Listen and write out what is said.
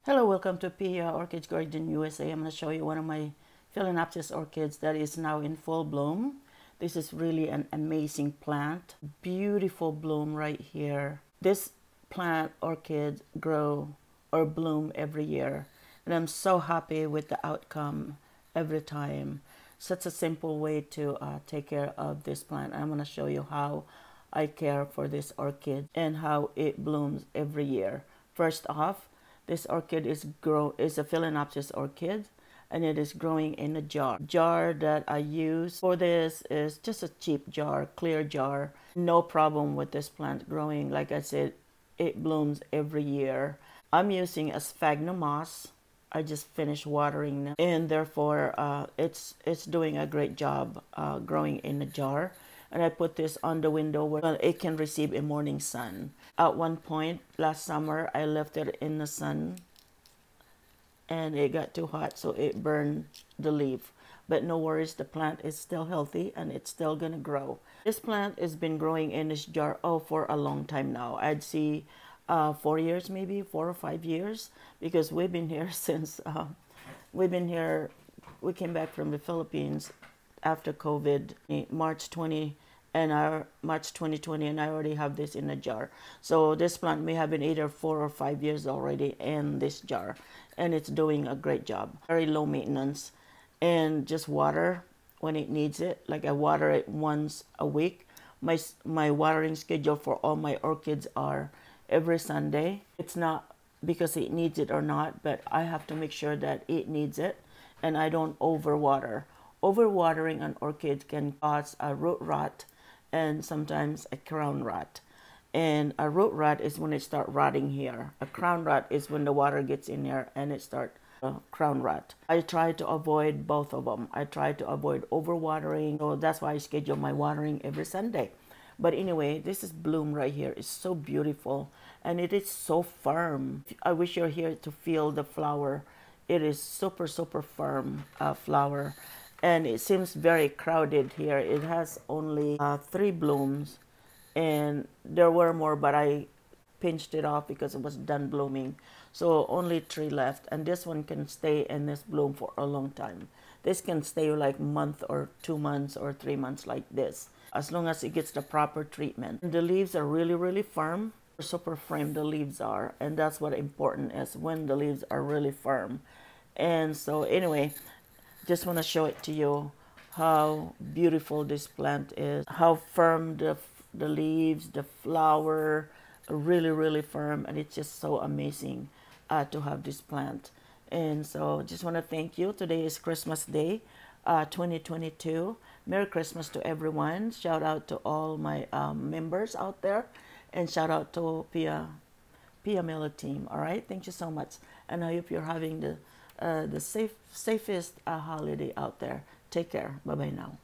Hello, welcome to Pia Orchid Garden USA. I'm going to show you one of my Phalaenopsis orchids that is now in full bloom. This is really an amazing plant. Beautiful bloom right here. This plant orchid grow or bloom every year. And I'm so happy with the outcome every time. Such a simple way to take care of this plant. I'm going to show you how I care for this orchid and how it blooms every year. First off, this orchid is a Phalaenopsis orchid, and it is growing in a jar. Jar that I use for this is just a cheap jar, clear jar. No problem with this plant growing. Like I said, it blooms every year. I'm using a sphagnum moss. I just finished watering now, and therefore it's doing a great job growing in a jar. And I put this on the window where it can receive a morning sun. At one point last summer, I left it in the sun and it got too hot, so it burned the leaf. But no worries, the plant is still healthy and it's still gonna grow. This plant has been growing in this jar for a long time now. I'd say 4 years, maybe 4 or 5 years, because we've been here since we came back from the Philippines after COVID, March 2020, and I already have this in a jar. So this plant may have been either 4 or 5 years already in this jar, and it's doing a great job. Very low maintenance, and just water when it needs it. Like I water it once a week. My watering schedule for all my orchids are every Sunday. It's not because it needs it or not, but I have to make sure that it needs it, and I don't overwater. Overwatering an orchid can cause a root rot and sometimes a crown rot. And a root rot is when it starts rotting here. A crown rot is when the water gets in there and it starts crown rot. I try to avoid both of them. I try to avoid overwatering, so that's why I schedule my watering every Sunday. But anyway, this is bloom right here. It's so beautiful and it is so firm. I wish you're here to feel the flower. It is super firm flower. And it seems very crowded here. It has only 3 blooms, and there were more, but I pinched it off because it was done blooming. So only 3 left, and this one can stay in this bloom for a long time. This can stay like a month or 2 months or 3 months like this, as long as it gets the proper treatment. And the leaves are really firm. Super firm the leaves are, and that's what important is, when the leaves are really firm. And so anyway, just want to show it to you how beautiful this plant is, how firm the leaves, the flower, really firm, and it's just so amazing to have this plant. And so just want to thank you. Today is Christmas Day 2022. Merry Christmas to everyone. Shout out to all my members out there, and shout out to Pia Miller team. All right, thank you so much, and I hope you're having the safest holiday out there. Take care. Bye-bye now.